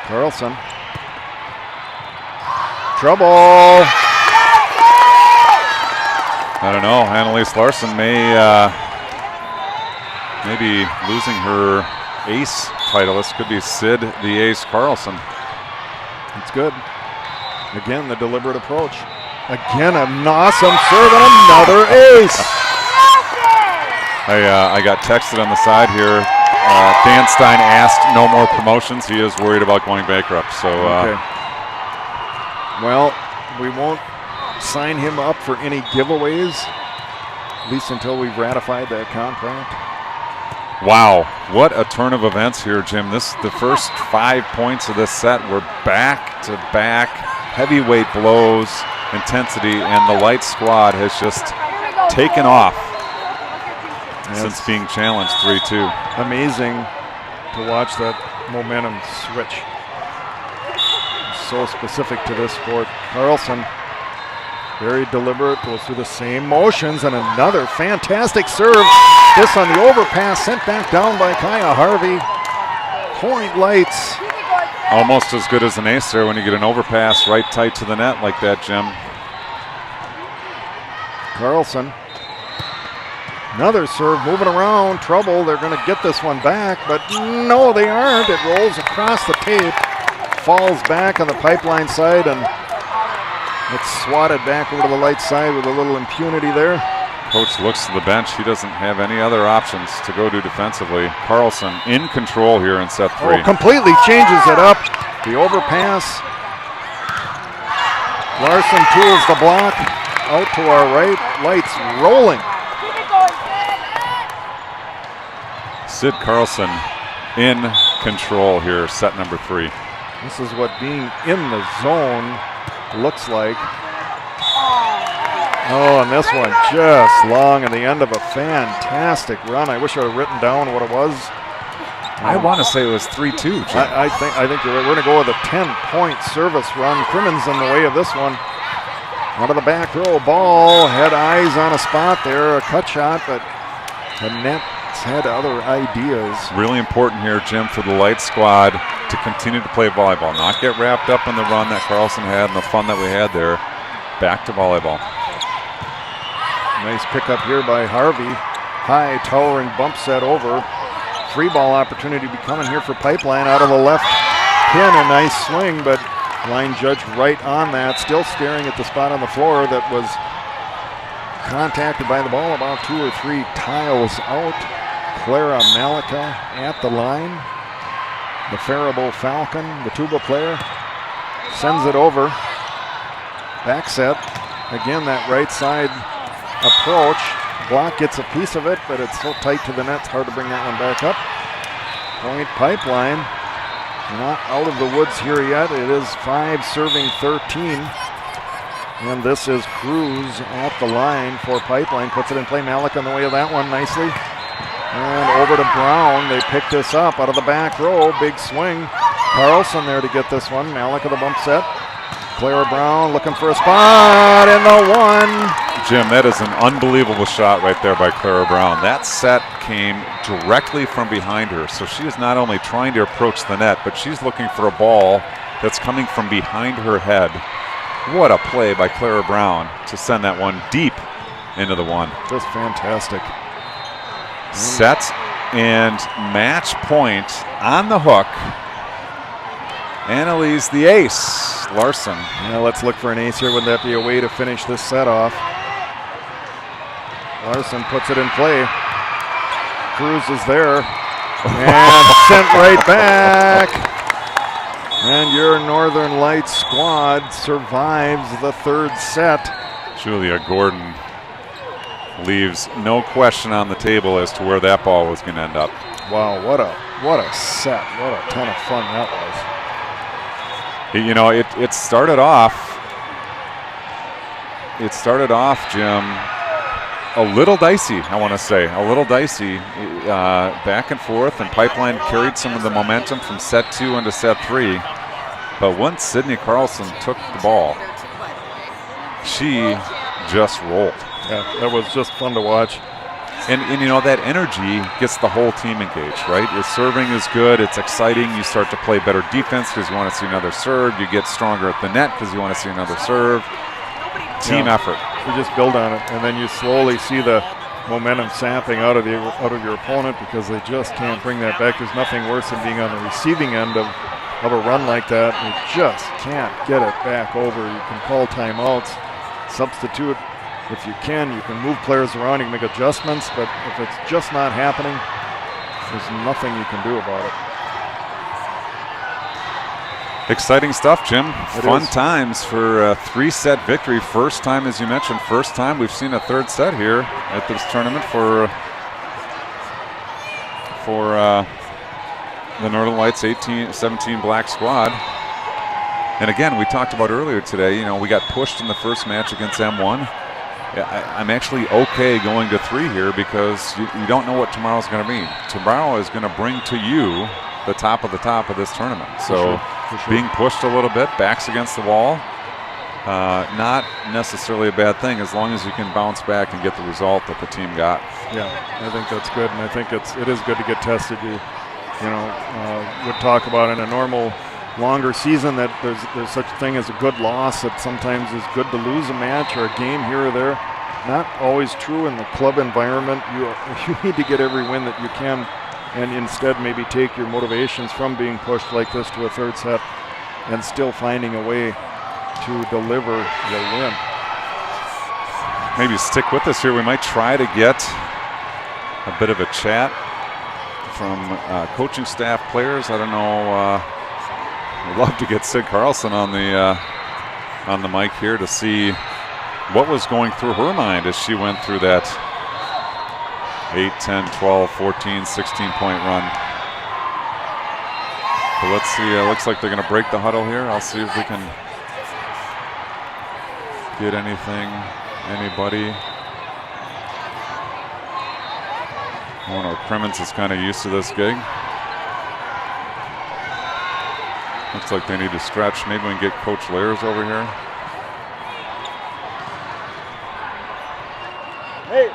Carlson. Trouble. I don't know. Annalise Larson may be losing her ace title. This could be Sid the Ace Carlson. It's good. Again, the deliberate approach. Again, an awesome serve and another ace. I got texted on the side here. Dan Stein asked no more promotions. He is worried about going bankrupt. So, okay. Well, we won't sign him up for any giveaways, at least until we've ratified that contract. Wow, what a turn of events here, Jim. The first 5 points of this set were back-to-back heavyweight blows, intensity, and the Light squad has just taken off since being challenged 3-2. Amazing to watch that momentum switch. So specific to this sport. Carlson, very deliberate, goes through the same motions, and another fantastic serve. This on the overpass, sent back down by Kaya Harvey. Point Lights. Almost as good as an ace there when you get an overpass right tight to the net like that, Jim. Carlson. Another serve moving around. Trouble. They're going to get this one back, but no, they aren't. It rolls across the tape, falls back on the pipeline side, and it's swatted back over to the Light side with a little impunity there. Coach looks to the bench. He doesn't have any other options to go to defensively. Carlson in control here in set 3. Oh, completely changes it up. The overpass. Larson tools the block. Out to our right. Lights rolling. Sid Carlson in control here, set number 3. This is what being in the zone looks like. Oh, and this one just long on the end of a fantastic run. I wish I would have written down what it was. I want to say it was 3-2. I think you're right. We're going to go with a 10-point service run. Crimmins in the way of this one. Out of the back row, ball, had eyes on a spot there, a cut shot, but the Nets had other ideas. Really important here, Jim, for the Light squad to continue to play volleyball, not get wrapped up in the run that Carlson had and the fun that we had there. Back to volleyball. Nice pickup here by Harvey. High towering bump set over. Free ball opportunity to be coming here for Pipeline out of the left pin. A nice swing, but line judge right on that. Still staring at the spot on the floor that was contacted by the ball about 2 or 3 tiles out. Clara Malika at the line. The Faribault Falcon, the tuba player, sends it over. Back set. Again, that right side approach. Block gets a piece of it, but it's so tight to the net, it's hard to bring that one back up. Point Pipeline. Not out of the woods here yet. It is 5 serving 13. And this is Cruz at the line for Pipeline. Puts it in play. Malik on the way of that one nicely. And over to Brown. They pick this up out of the back row. Big swing. Carlson there to get this one. Malik of the bump set. Clara Brown looking for a spot in the one. Jim, that is an unbelievable shot right there by Clara Brown. That set came directly from behind her. So she is not only trying to approach the net, but she's looking for a ball that's coming from behind her head. What a play by Clara Brown to send that one deep into the one. Just fantastic. Set and match point on the hook. Annalise the ace, Larson. Yeah, let's look for an ace here. Would that be a way to finish this set off? Larson puts it in play. Cruz is there. And sent right back. And your Northern Lights squad survives the third set. Julia Gordon leaves no question on the table as to where that ball was going to end up. Wow, what a set. What a ton of fun that was. You know, it started off, Jim, a little dicey, I want to say. A little dicey, back and forth, and Pipeline carried some of the momentum from set 2 into set 3. But once Sydney Carlson took the ball, she just rolled. Yeah, that was just fun to watch. And you know, that energy gets the whole team engaged, right? Your serving is good, it's exciting, you start to play better defense because you want to see another serve, you get stronger at the net because you want to see another serve. Team effort. You just build on it, and then you slowly see the momentum sapping out of your opponent because they just can't bring that back. There's nothing worse than being on the receiving end of a run like that. You just can't get it back over. You can call timeouts, substitute. If you can move players around, you can make adjustments, but if it's just not happening, there's nothing you can do about it. Exciting stuff, Jim. Fun is. times for a 3-set victory. First time, as you mentioned, first time we've seen a third set here at this tournament for the Northern Lights 17 black squad. And again, we talked about earlier today, you know, we got pushed in the first match against M1. I'm actually okay going to 3 here because you don't know what tomorrow's going to be. Tomorrow is going to bring to you the top of this tournament. So for sure. Being pushed a little bit, backs against the wall, not necessarily a bad thing as long as you can bounce back and get the result that the team got. Yeah, I think that's good, and I think it is good to get tested. You would talk about in a normal longer season that there's such a thing as a good loss, that sometimes it's good to lose a match or a game here or there. Not always true in the club environment. You need to get every win that you can, and instead maybe take your motivations from being pushed like this to a third set and still finding a way to deliver the win. Maybe stick with us here. We might try to get a bit of a chat from coaching staff, players. I don't know. I'd love to get Sid Carlson on the mic here to see what was going through her mind as she went through that 8, 10, 12, 14, 16-point run. But let's see. Looks like they're going to break the huddle here. I'll see if we can get anybody. I don't know, Cremens is kind of used to this gig. Looks like they need to stretch. Maybe we can get Coach Layers over here. Hey.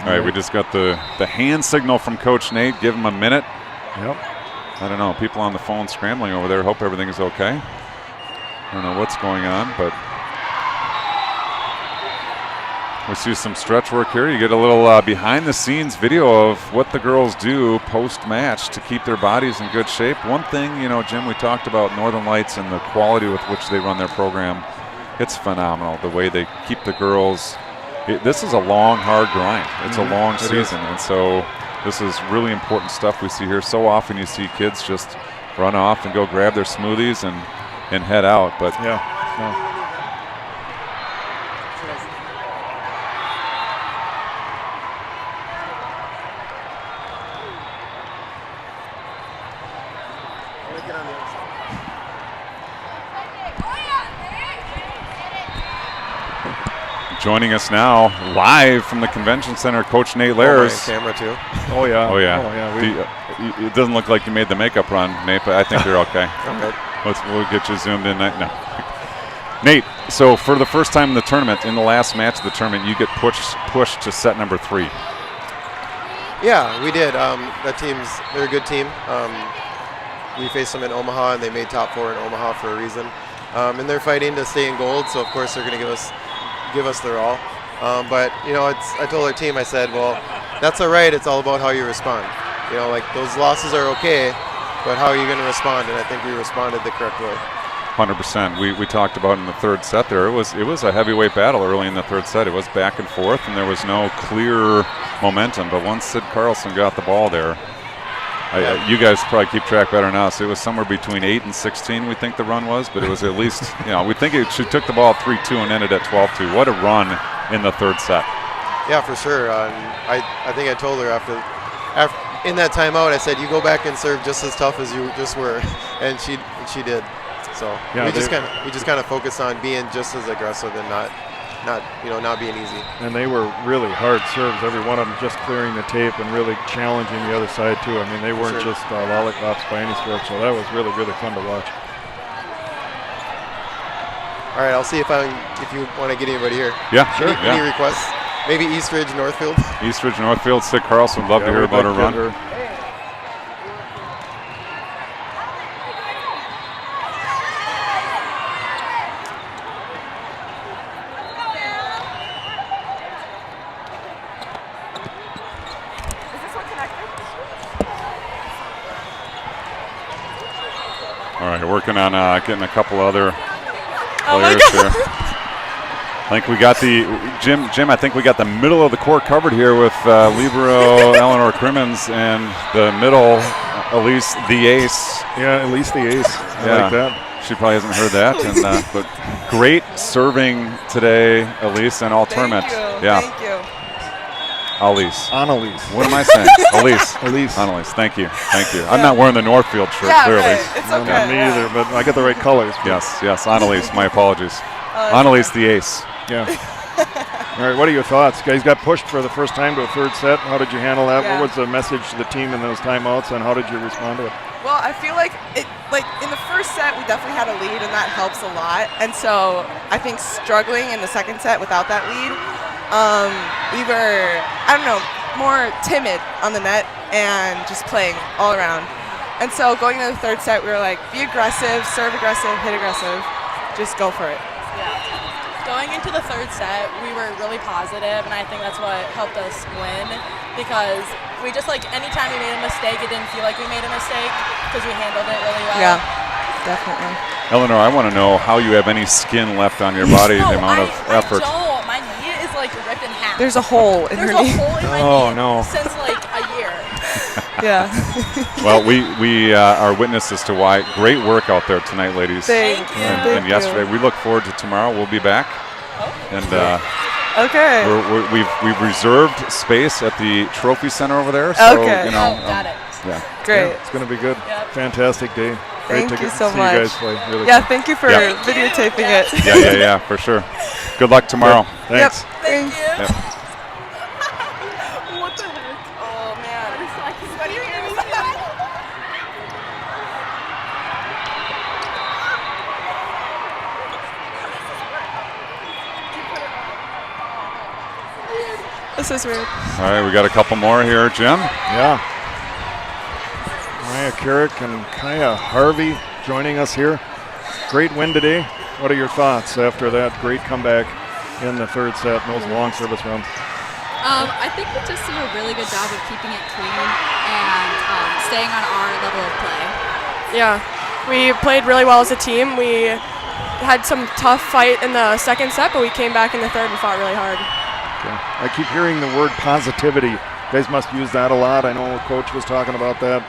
All right, we just got the hand signal from Coach Nate. Give him a minute. Yep. I don't know, people on the phone scrambling over there. Hope everything is okay. I don't know what's going on, but we see some stretch work here. You get a little behind-the-scenes video of what the girls do post-match to keep their bodies in good shape. One thing, you know, Jim, we talked about Northern Lights and the quality with which they run their program. It's phenomenal, the way they keep the girls. This is a long, hard grind. It's a long season, and so this is really important stuff we see here. So often you see kids just run off and go grab their smoothies and head out. But Yeah. No. joining us now live from the convention center, Coach Nate Lares. Camera too. Oh yeah. Oh yeah. It doesn't look like you made the makeup run, Nate, but I think you're okay. Okay. We'll get you zoomed in. No. Nate, so for the first time in the tournament, in the last match of the tournament, you get pushed to set number 3. Yeah, we did. They're a good team. We faced them in Omaha, and they made top 4 in Omaha for a reason. And they're fighting to stay in gold, so of course they're going to give us their all. But you know, I told our team, I said, well, that's all right. It's all about how you respond. You know, like those losses are okay, but how are you going to respond? And I think we responded the correct way. 100%. We talked about in the third set there. It was a heavyweight battle early in the third set. It was back and forth, and there was no clear momentum. But once Sid Carlson got the ball there, You guys probably keep track better now. So it was somewhere between 8 and 16, we think the run was, but it was at least, we think she took the ball 3-2 and ended at 12-2. What a run in the third set. Yeah, for sure. I think I told her after in that timeout, I said, you go back and serve just as tough as you just were, and she did. So we just kind of focused on being just as aggressive and not being easy. And they were really hard serves, every one of them, just clearing the tape and really challenging the other side too. I mean, they weren't just lollipops by any stretch, so that was really, really fun to watch. All right, I'll see if you want to get anybody here. Yeah, sure. Any requests? Maybe Eastridge, Northfield? Eastridge, Northfield, Sid Carlson would love to hear about her run. All right, working on getting a couple other players here. I think we got Jim, I think we got the middle of the court covered here with libero Eleanor Crimmins and the middle, Elise the Ace. Yeah, Elise the Ace. I like that. She probably hasn't heard that. But great serving today, Elise, and all tournament. Yeah. Thank you. Elise. Annalise. What am I saying? Elise. Elise. Annalise. Thank you. I'm not wearing the Northfield shirt, clearly. Right. It's okay. Not me either, but I got the right colors. Yes, Annalise. My apologies. Annalise the Ace. Yeah. All right, what are your thoughts? Guys got pushed for the first time to a third set. How did you handle that? Yeah. What was the message to the team in those timeouts, and how did you respond to it? Well, I feel like in the first set, we definitely had a lead, and that helps a lot. And so I think struggling in the second set without that lead, we were, more timid on the net and just playing all around. And so going into the third set, we were like, be aggressive, serve aggressive, hit aggressive, just go for it. Going into the third set, we were really positive, and I think that's what helped us win, because we just, anytime we made a mistake, it didn't feel like we made a mistake because we handled it really well. Yeah, definitely. Eleanor, I want to know how you have any skin left on your body, the amount of effort. I don't. My knee is, ripped in half. There's a hole in her knee. There's a hole in my knee no. since, a year. Yeah. Well, we are witnesses to why. Great work out there tonight, ladies. Thank you. And yesterday. We look forward to tomorrow. We'll be back. And okay. we've reserved space at the trophy center over there. So, okay. Got it. Yeah. Great. Yeah, it's going to be good. Yep. Fantastic day. Great Thank to you so see much. you guys play. Really Yeah, fun. thank you for Yep. videotaping it. Yeah, for sure. Good luck tomorrow. Thanks. Yep. Thank you. Yep. What the heck? Oh, man. It's like sweaty ears. This is weird. All right, we got a couple more here, Jim. Yeah. Maya Carrick and Kaya Harvey joining us here. Great win today. What are your thoughts after that great comeback in the third set and those long service runs? I think we just did a really good job of keeping it clean and staying on our level of play. Yeah, we played really well as a team. We had some tough fight in the second set, but we came back in the third and fought really hard. Okay. I keep hearing the word positivity. You guys must use that a lot. I know Coach was talking about that.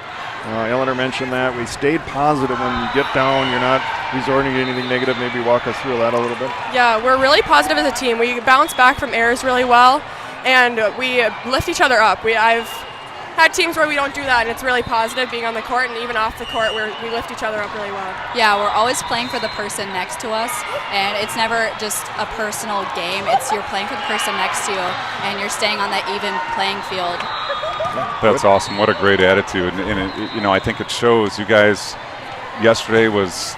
Eleanor mentioned that. We stayed positive when you get down. You're not resorting to anything negative. Maybe walk us through that a little bit. Yeah, we're really positive as a team. We bounce back from errors really well, and we lift each other up. I've had teams where we don't do that, and it's really positive being on the court, and even off the court where we lift each other up really well. Yeah, we're always playing for the person next to us, and it's never just a personal game. It's you're playing for the person next to you, and you're staying on that even playing field. That's awesome. What a great attitude. And I think it shows you guys. Yesterday was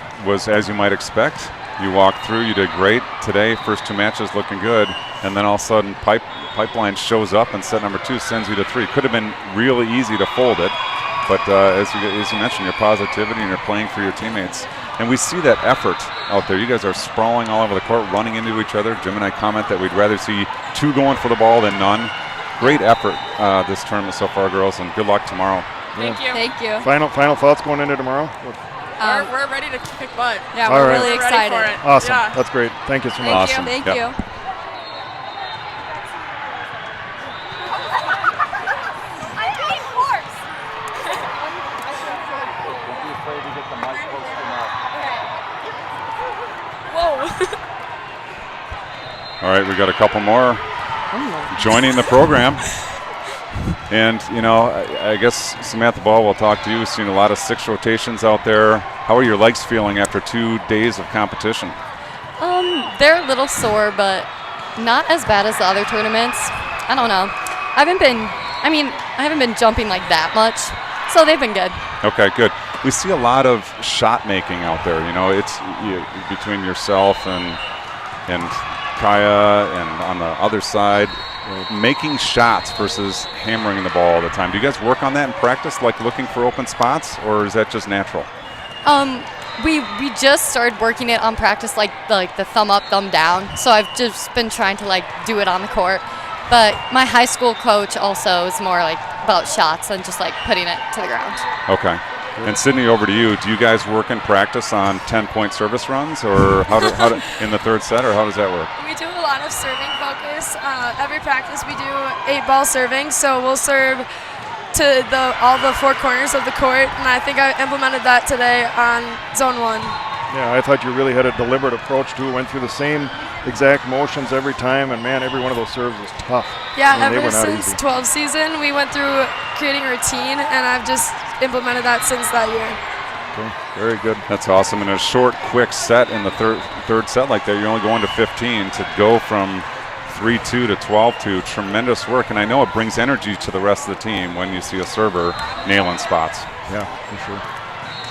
as you might expect. You walked through, you did great. Today, first two matches looking good, and then all of a sudden Pipeline shows up and set number 2 sends you to 3. Could have been really easy to fold it, but as you mentioned, your positivity and you're playing for your teammates. And we see that effort out there. You guys are sprawling all over the court, running into each other. Jim and I comment that we'd rather see 2 going for the ball than none. Great effort this tournament so far, girls, and good luck tomorrow. Thank you. Thank you. Final thoughts going into tomorrow? We're ready to kick butt. Yeah, All we're right. really We're ready excited. for it. Awesome. Yeah. That's great. Thank you so much. Awesome. Thank Yep. you. All right, we got a couple more joining the program. And, you know, I guess Samantha Ball will talk to you. We've seen a lot of 6 rotations out there. How are your legs feeling after 2 days of competition? They're a little sore, but not as bad as the other tournaments. I don't know. I haven't been jumping like that much, so they've been good. Okay, good. We see a lot of shot making out there. You know, it's between yourself and Kaya, and on the other side, making shots versus hammering the ball all the time. Do you guys work on that in practice, like looking for open spots, or is that just natural? We just started working it on practice, like the thumb up, thumb down. So I've just been trying to like do it on the court. But my high school coach also is more like about shots and just like putting it to the ground. Okay. And Sydney, over to you. Do you guys work in practice on 10-point service runs, or how do in the third set, or how does that work? We do a lot of serving focus. Every practice we do 8-ball serving, so we'll serve to all the 4 corners of the court, and I think I implemented that today on zone 1. Yeah, I thought you really had a deliberate approach to it. Went through the same exact motions every time, and man, every one of those serves was tough. Yeah, I mean, ever since 12 season, we went through creating a routine, and I've just implemented that since that year. Okay, very good. That's awesome. And a short, quick set in the third set like that, you're only going to 15 to go from 3-2 to 12-2. Tremendous work, and I know it brings energy to the rest of the team when you see a server nailing spots. Yeah, for sure.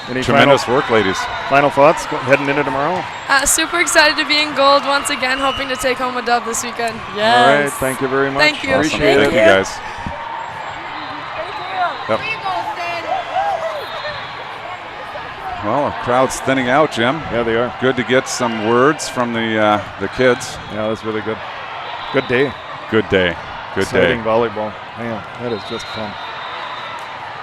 Any tremendous work, ladies. Final thoughts heading into tomorrow? Super excited to be in gold once again, hoping to take home a dub this weekend. Yes. All right, thank you very much. Thank you. Awesome. Appreciate Thank it. you, guys. Yep. Well, the crowd's thinning out, Jim. Yeah, they are. Good to get some words from the kids. Yeah, that's really good. Good day. Good day. Good Exciting day. volleyball. Man, that is just fun.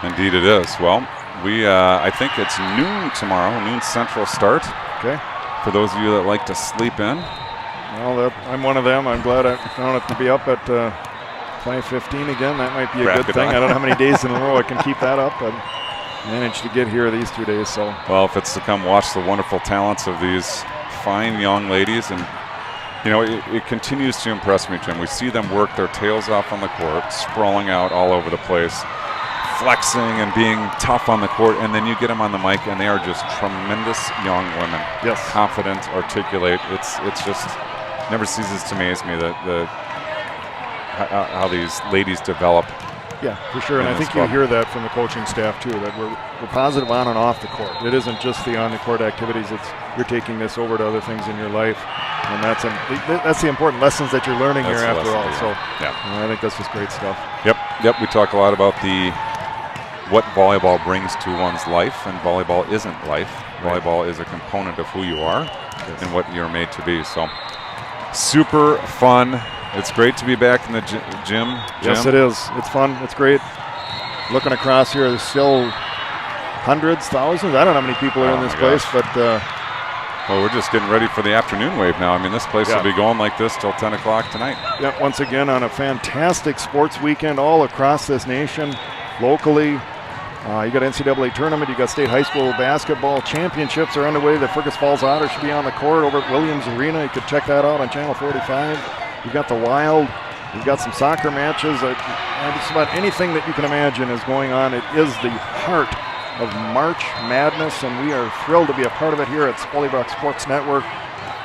Indeed it is. Well, I think it's noon tomorrow, noon Central start. Okay. For those of you that like to sleep in. Well, I'm one of them. I'm glad I don't have to be up at 5:15 again. That might be a good thing. I don't know how many days in a row I can keep that up, but managed to get here these 2 days. So. Well, if it's to come watch the wonderful talents of these fine young ladies, and you know, it continues to impress me, Jim. We see them work their tails off on the court, sprawling out all over the place, flexing and being tough on the court, and then you get them on the mic, and they are just tremendous young women. Yes. Confident, articulate. It's just never ceases to amaze me that how these ladies develop. Yeah, for sure, and I think you hear that from the coaching staff too, that we're positive on and off the court. It isn't just the on-the-court activities, it's you're taking this over to other things in your life, and that's the important lessons that you're learning here after all. So yeah, I think that's just great stuff. Yep. We talk a lot about what volleyball brings to one's life, and volleyball isn't life. Right. Volleyball is a component of who you are and what you're made to be. So super fun. It's great to be back in the gym. Yes, it is. It's fun. It's great. Looking across here, there's still hundreds, thousands. I don't know how many people are in this place, but well, we're just getting ready for the afternoon wave now. I mean, this place will be going like this till 10 o'clock tonight. Yeah, once again on a fantastic sports weekend all across this nation, locally. You got NCAA tournament, you got state high school basketball championships are underway. The Fergus Falls Otters should be on the court over at Williams Arena. You could check that out on Channel 45. You got the Wild. You've got some soccer matches. Just about anything that you can imagine is going on. It is the heart of March Madness, and we are thrilled to be a part of it here at Spoilybrook Sports Network.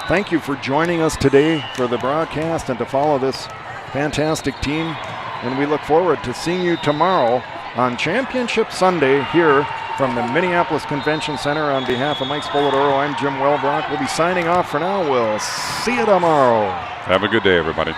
Thank you for joining us today for the broadcast and to follow this fantastic team. And we look forward to seeing you tomorrow on Championship Sunday here from the Minneapolis Convention Center. On behalf of Mike Spoladoro, I'm Jim Welbrock. We'll be signing off for now. We'll see you tomorrow. Have a good day, everybody.